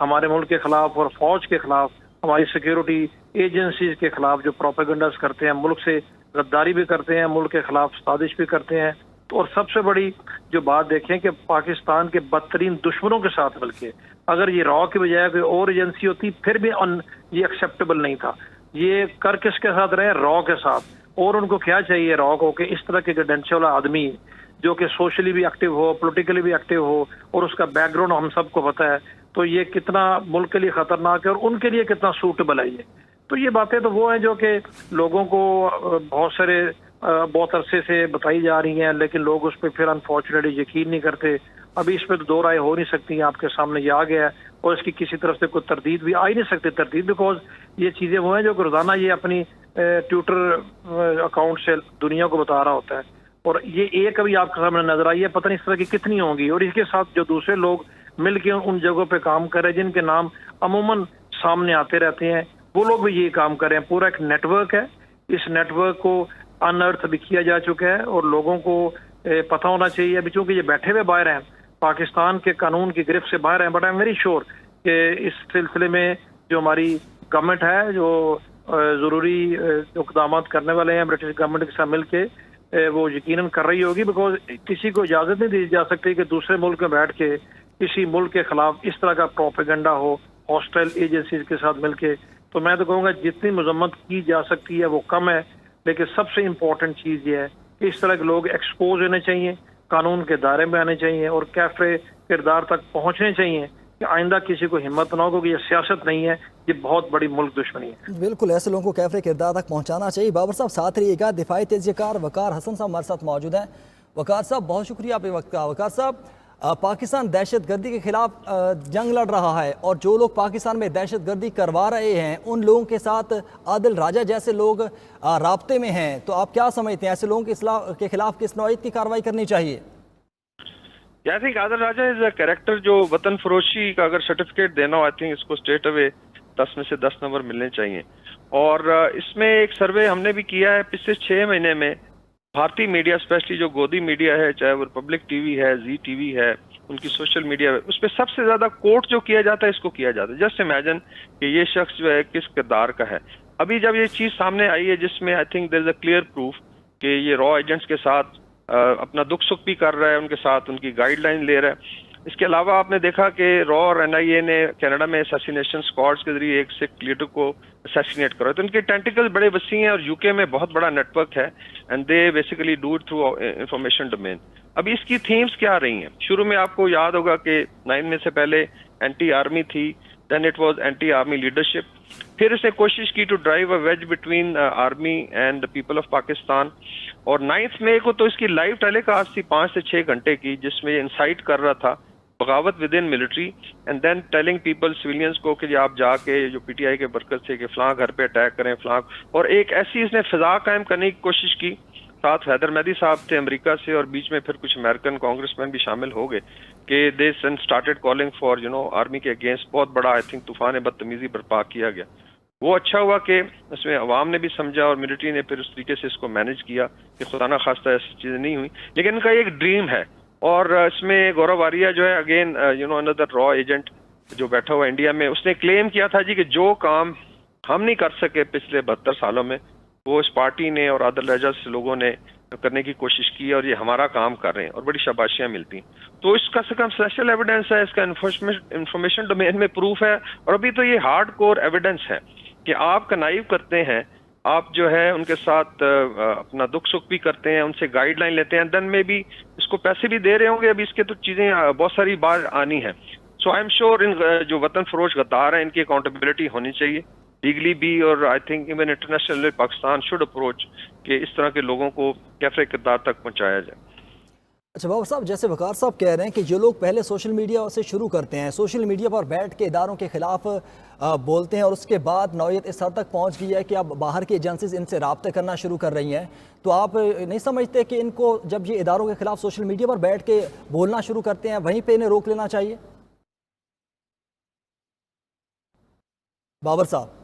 ہمارے ملک کے خلاف اور فوج کے خلاف، ہماری سیکیورٹی ایجنسیز کے خلاف جو پروپیگنڈاز کرتے ہیں، ملک سے غداری بھی کرتے ہیں، ملک کے خلاف سازش بھی کرتے ہیں. تو اور سب سے بڑی جو بات دیکھیں کہ پاکستان کے بدترین دشمنوں کے ساتھ مل کے، اگر یہ را کی بجائے کوئی اور ایجنسی ہوتی پھر بھی یہ ایکسیپٹیبل نہیں تھا. یہ کر کس کے ساتھ رہے؟ را کے ساتھ. اور ان کو کیا چاہیے را کو کہ اس طرح کے کریڈینشل آدمی جو کہ سوشلی بھی ایکٹیو ہو، پولیٹیکلی بھی ایکٹیو ہو، اور اس کا بیک گراؤنڈ ہم سب کو پتہ ہے، تو یہ کتنا ملک کے لیے خطرناک ہے اور ان کے لیے کتنا سوٹیبل ہے یہ. تو یہ باتیں تو وہ ہیں جو کہ لوگوں کو بہت عرصے سے بتائی جا رہی ہیں، لیکن لوگ اس پہ پھر انفارچونیٹلی یقین نہیں کرتے. ابھی اس پہ تو دو رائے ہو نہیں سکتی، آپ کے سامنے یہ آ گیا ہے اور اس کی کسی طرف سے کوئی تردید بھی آ ہی نہیں سکتی. تردید بیکاز یہ چیزیں وہ ہیں جو کہ روزانہ یہ اپنی ٹویٹر اکاؤنٹ سے دنیا کو بتا رہا ہوتا ہے، اور یہ ایک ابھی آپ کے سامنے نظر آئی ہے، پتہ نہیں اس طرح کی کتنی ہوں گی. اور اس کے ساتھ جو دوسرے لوگ مل کے ان جگہوں پہ کام کر رہے ہیں جن کے نام عموماً سامنے آتے رہتے ہیں، وہ لوگ بھی یہ کام کر رہے ہیں. پورا ایک نیٹ ورک ہے. اس نیٹ ورک کو انرتھ بھی کیا جا چکا ہے اور لوگوں کو پتہ ہونا چاہیے. ابھی چونکہ یہ بیٹھے ہوئے باہر ہیں، پاکستان کے قانون کی گرفت سے باہر ہیں، but I am very sure کہ اس سلسلے میں جو ہماری گورنمنٹ ہے، جو ضروری اقدامات کرنے والے ہیں برٹش گورنمنٹ کے ساتھ مل کے، وہ یقیناً کر رہی ہوگی. بیکاز کسی کو اجازت نہیں دی جا سکتی کہ دوسرے ملک میں بیٹھ کے کسی ملک کے خلاف اس طرح کا پروپیگنڈا ہو ہاسٹائل ایجنسیز کے ساتھ مل کے. تو میں تو کہوں گا جتنی مذمت کی جا سکتی ہے وہ کم ہے، لیکن سب سے امپورٹنٹ چیز یہ ہے کہ اس طرح کے لوگ ایکسپوز ہونے چاہیے، قانون کے دائرے میں آنے چاہیے اور کیفے کردار تک پہنچنے چاہیے کہ آئندہ کسی کو ہمت نہ ہو کہ یہ سیاست نہیں ہے، یہ بہت بڑی ملک دشمنی ہے. بالکل ایسے لوگوں کو کیفے کردار تک پہنچانا چاہیے. بابر صاحب ساتھ رہیے گا. دفاعی تجزیہ کار وقار حسن صاحب ہمارے ساتھ موجود ہیں. وقار صاحب بہت شکریہ آپ کے وقت کا. وقار صاحب پاکستان دہشت گردی کے خلاف جنگ لڑ رہا ہے اور جو لوگ پاکستان میں دہشت گردی کروا رہے ہیں ان لوگوں کے ساتھ عادل راجہ جیسے لوگ رابطے میں ہیں. تو آپ کیا سمجھتے ہیں ایسے لوگوں کے خلاف کس نوعیت کی کارروائی کرنی چاہیے؟ I think Adil Raja is a character جو وطن فروشی کا اگر سرٹیفکیٹ دینا ہو، آئی تھنک اس کو اسٹریٹ اوے 10 میں سے 10 نمبر ملنے چاہیے. اور اس میں ایک سروے ہم نے بھی کیا ہے پچھلے 6 مہینے میں. بھارتی میڈیا اسپیشلی جو گودی میڈیا ہے، چاہے وہ ریپبلک ٹی وی ہے، زی ٹی وی ہے، ان کی سوشل میڈیا ہے، اس پہ سب سے زیادہ کوٹ جو کیا جاتا ہے اس کو کیا جاتا ہے. جسٹ امیجن کہ یہ شخص جو ہے کس کردار کا ہے. ابھی جب یہ چیز سامنے آئی ہے جس میں I think there is a clear proof کہ یہ را ایجنٹس کے ساتھ اپنا دکھ سکھ بھی کر رہا ہے، ان کے ساتھ ان کی گائیڈ لائن لے رہا ہے. اس کے علاوہ آپ نے دیکھا کہ را اور این آئی اے نے کینیڈا میں اسیسینیشن اسکواڈز کے ذریعے ایک سکھ لیڈر کو اسیسینیٹ کرا. تو ان کے ٹینٹیکل بڑے وسیع ہیں اور یو کے میں بہت بڑا نیٹ ورک ہے and they basically do it through information domain. اب اس کی تھیمز کیا رہی ہیں؟ شروع میں آپ کو یاد ہوگا کہ 9 میں سے پہلے اینٹی آرمی تھی، then it was anti army leadership. پھر اس نے کوشش کی to drive a wedge between army and people of Pakistan. اور 9 مئی کو تو اس کی لائیو ٹیلی کاسٹ تھی 5 سے 6 گھنٹے کی، جس میں یہ انسائٹ کر رہا تھا بغاوت within military and then telling people civilians کو کہ آپ جا کے جو پی ٹی آئی کے برکت سے کہ فلاں گھر پہ اٹیک کریں فلاں. اور ایک ایسی اس نے فضا قائم کرنے کی کوشش کی. ساتھ حیدر مہدی صاحب تھے امریکہ سے اور بیچ میں پھر کچھ امریکن کانگریس مین بھی شامل ہو گئے کہ they started calling for army کے اگینسٹ. بہت بڑا آئی تھنک طوفان بدتمیزی برپا کیا گیا. وہ اچھا ہوا کہ اس میں عوام نے بھی سمجھا اور ملٹری نے پھر اس طریقے سے اس کو مینج کیا کہ خدا نہ خواستہ ایسی چیزیں نہیں ہوئی. لیکن ان کا ایک ڈریم ہے اور اس میں گورو آریہ جو ہے اگین اندر را ایجنٹ جو بیٹھا ہوا انڈیا میں، اس نے کلیم کیا تھا جی کہ جو کام ہم نہیں کر سکے پچھلے 72 سالوں میں وہ اس پارٹی نے اور عادل راجہ سے لوگوں نے کرنے کی کوشش کی اور یہ ہمارا کام کر رہے ہیں اور بڑی شاباشیاں ملتی ہیں. تو اس کا سرکمسٹینشل ایویڈنس ہے، اس کا انفارمیشن ڈومین میں پروف ہے. اور ابھی تو یہ ہارڈ کور ایویڈنس ہے کہ آپ کنائیو کرتے ہیں، آپ جو ہے ان کے ساتھ اپنا دکھ سکھ بھی کرتے ہیں، ان سے گائیڈ لائن لیتے ہیں، دن میں بھی اس کو پیسے بھی دے رہے ہوں گے. ابھی اس کے تو چیزیں بہت ساری بار آنی ہیں. سو آئی ایم شیور ان جو وطن فروش غدار ہیں ان کی اکاؤنٹیبلٹی ہونی چاہیے لیگلی بھی. اور I think even international Pakistan should approach کہ اس طرح کے لوگوں کو کیفے کردار تک پہنچایا جائے. اچھا بابر صاحب، جیسے وقار صاحب کہہ رہے ہیں کہ جو لوگ پہلے سوشل میڈیا سے شروع کرتے ہیں، سوشل میڈیا پر بیٹھ کے اداروں کے خلاف بولتے ہیں اور اس کے بعد نوعیت اس حد تک پہنچ گئی ہے کہ اب باہر کی ایجنسیز ان سے رابطے کرنا شروع کر رہی ہیں. تو آپ نہیں سمجھتے کہ ان کو جب یہ اداروں کے خلاف سوشل میڈیا پر بیٹھ کے بولنا شروع کرتے ہیں وہیں پہ انہیں روک لینا چاہیے؟ بابر صاحب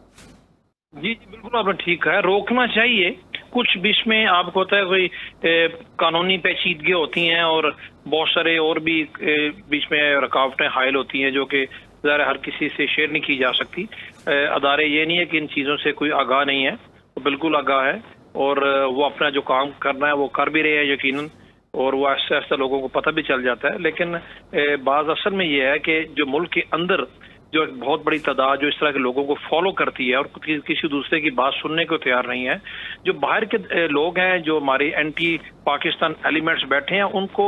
جی بالکل آپ نے ٹھیک کہا، روکنا چاہیے. کچھ بیچ میں آپ کو ہوتا ہے کوئی قانونی پیچیدگیاں ہوتی ہیں اور بہت سارے اور بھی بیچ میں رکاوٹیں حائل ہوتی ہیں جو کہ ظاہر ہر کسی سے شیئر نہیں کی جا سکتی. ادارے یہ نہیں ہے کہ ان چیزوں سے کوئی آگاہ نہیں ہے، وہ بالکل آگاہ ہے اور وہ اپنا جو کام کرنا ہے وہ کر بھی رہے ہیں یقیناً، اور وہ آہستہ آہستہ لوگوں کو پتہ بھی چل جاتا ہے. لیکن بعض اصل میں یہ ہے کہ جو ملک کے اندر جو ایک بہت بڑی تعداد جو اس طرح کے لوگوں کو فالو کرتی ہے اور کسی دوسرے کی بات سننے کو تیار نہیں ہے، جو باہر کے لوگ ہیں، جو ہماری اینٹی پاکستان ایلیمنٹس بیٹھے ہیں، ان کو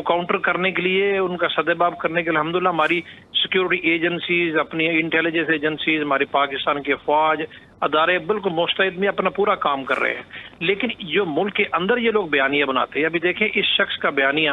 کاؤنٹر کرنے کے لیے، ان کا سدباب کرنے کے لیے الحمدللہ ہماری سیکیورٹی ایجنسیز، اپنی انٹیلیجنس ایجنسیز، ہماری پاکستان کی افواج ادارے بالکل مستعد میں اپنا پورا کام کر رہے ہیں. لیکن جو ملک کے اندر یہ لوگ بیانیہ بناتے ہیں، ابھی دیکھیں اس شخص کا بیانیہ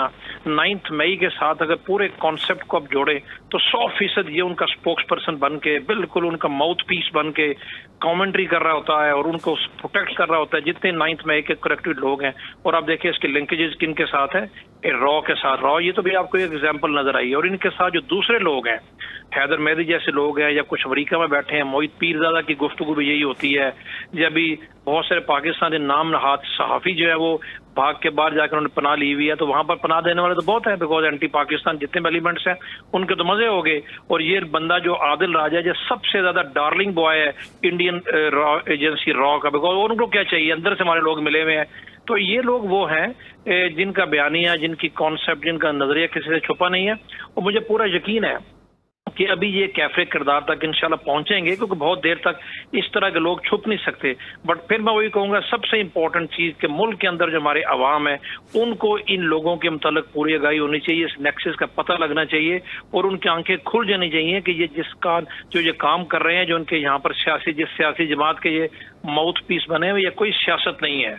9 مئی کے ساتھ اگر پورے کانسیپٹ کو اب جوڑے تو 100% یہ ان کا سپوکس پرسن بن کے، بالکل ان کا ماؤتھ پیس بن کے کامنٹری کر رہا ہوتا ہے اور ان کو پروٹیکٹ کر رہا ہوتا ہے جتنے 9 مئی کے کریکٹڈ لوگ ہیں. اور آپ دیکھیں اس کے لنکیجز کن کے ساتھ ہیں، را کے ساتھ. را یہ تو بھی آپ کو ایک ایگزامپل نظر آئی ہے. اور ان کے ساتھ جو دوسرے لوگ ہیں، حیدر مہدی جیسے لوگ ہیں، یا کچھ امریکہ میں بیٹھے ہیں، موہت پیرزادہ کی گفتگو بھی یہی ہوتی ہے. جب بھی بہت سارے پاکستانی نام نہاد صحافی جو ہے وہ بھاگ کے باہر جا کر انہوں نے پناہ لی ہوئی ہے، تو وہاں پر پناہ دینے والے تو بہت ہیں، بیکاز اینٹی پاکستان جتنے بھی ایلیمنٹس ہیں ان کے تو مزے ہو گئے. اور یہ بندہ جو عادل راجہ جو سب سے زیادہ ڈارلنگ بوائے ہے انڈین ایجنسی را کا، بیکاز ان کو کیا چاہیے، اندر سے ہمارے لوگ ملے ہوئے ہیں. تو یہ لوگ وہ ہیں جن کا بیانیہ، جن کی کانسیپٹ، جن کا نظریہ کسی سے چھپا نہیں ہے. اور مجھے پورا یقین ہے کہ ابھی یہ کیفے کردار تک انشاءاللہ پہنچیں گے، کیونکہ بہت دیر تک اس طرح کے لوگ چھپ نہیں سکتے. بٹ پھر میں وہی کہوں گا سب سے امپورٹنٹ چیز کہ ملک کے اندر جو ہمارے عوام ہیں ان کو ان لوگوں کے متعلق پوری آگاہی ہونی چاہیے، اس نیکسس کا پتہ لگنا چاہیے اور ان کی آنکھیں کھل جانی چاہیے کہ یہ جس کا جو یہ کام کر رہے ہیں، جو ان کے یہاں پر جس سیاسی جماعت کے یہ ماؤتھ پیس بنے ہوئے، یہ کوئی سیاست نہیں ہے،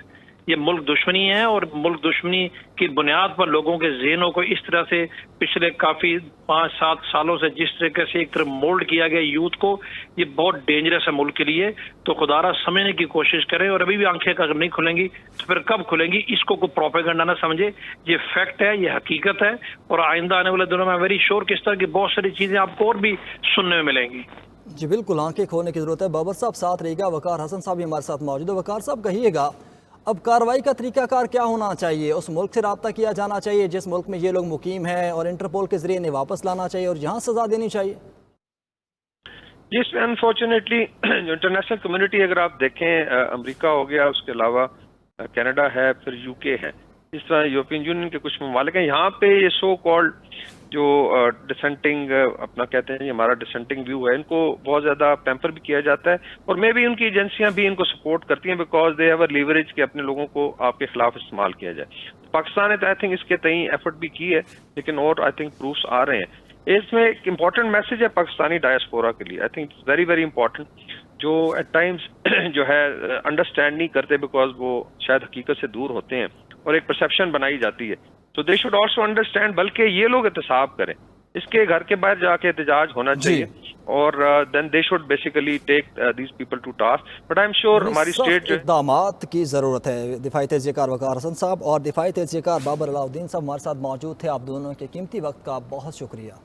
یہ ملک دشمنی ہے. اور ملک دشمنی کی بنیاد پر لوگوں کے ذہنوں کو اس طرح سے پچھلے کافی 5-7 سالوں سے جس طریقے سے ایک طرف مولڈ کیا گیا یوتھ کو، یہ بہت ڈینجرس ہے ملک کے لیے. تو خدا را سمجھنے کی کوشش کریں، اور ابھی بھی آنکھیں اگر نہیں کھلیں گی تو پھر کب کھلیں گی؟ اس کو کوئی پروپیگنڈا نہ سمجھے، یہ فیکٹ ہے، یہ حقیقت ہے. اور آئندہ آنے والے دنوں میں ویری شیور کہ اس طرح کی بہت ساری چیزیں آپ کو اور بھی سننے میں ملیں گی. جی بالکل، آنکھیں کھولنے کی ضرورت ہے. بابر صاحب ساتھ رہے گا، وقار حسن صاحب بھی ہمارے ساتھ موجود ہے. وقار صاحب کہیے گا اب کارروائی کا طریقہ کار کیا ہونا چاہیے؟ اس ملک سے رابطہ کیا جانا چاہیے جس ملک میں یہ لوگ مقیم ہیں، اور انٹرپول کے ذریعے انہیں واپس لانا چاہیے اور یہاں سزا دینی چاہیے؟ جس میں انفارچونیٹلی جو انٹرنیشنل کمیونٹی اگر آپ دیکھیں، امریکہ ہو گیا، اس کے علاوہ کینیڈا ہے، پھر یو کے ہے، اس طرح یورپین یونین کے کچھ ممالک ہیں، یہاں پہ یہ سو کالڈ جو ڈسنٹنگ اپنا کہتے ہیں، ہمارا ڈسنٹنگ ویو ہے، ان کو بہت زیادہ پیمپر بھی کیا جاتا ہے. اور میں بھی ان کی ایجنسیاں بھی ان کو سپورٹ کرتی ہیں، because they have a leverage کہ اپنے لوگوں کو آپ کے خلاف استعمال کیا جائے. پاکستان نے تو آئی تھنک اس کے تئیں ایفرٹ بھی کی ہے، لیکن اور آئی تھنک پروفس آ رہے ہیں. اس میں ایک امپورٹنٹ میسج ہے پاکستانی ڈائسپورا کے لیے، I think very very important, جو ایٹ ٹائمز جو ہے انڈرسٹینڈ نہیں کرتے، بیکاز وہ شاید حقیقت سے دور ہوتے ہیں اور ایک پرسیپشن بنائی جاتی ہے. تو دے شوڈ آلسو انڈرسٹینڈ، بلکہ یہ لوگ احتساب کریں، اس کے گھر کے باہر جا کے احتجاج ہونا چاہیے، اور then they should basically take these people to task. But I am sure ہماری اسٹیٹ اقدامات کی ضرورت ہے. دفاعی تجزیہ کار وقار حسن صاحب اور دفاعی تجزیہ کار بابر علاؤ الدین صاحب ہمارے ساتھ موجود تھے. آپ دونوں کے قیمتی وقت کا بہت شکریہ.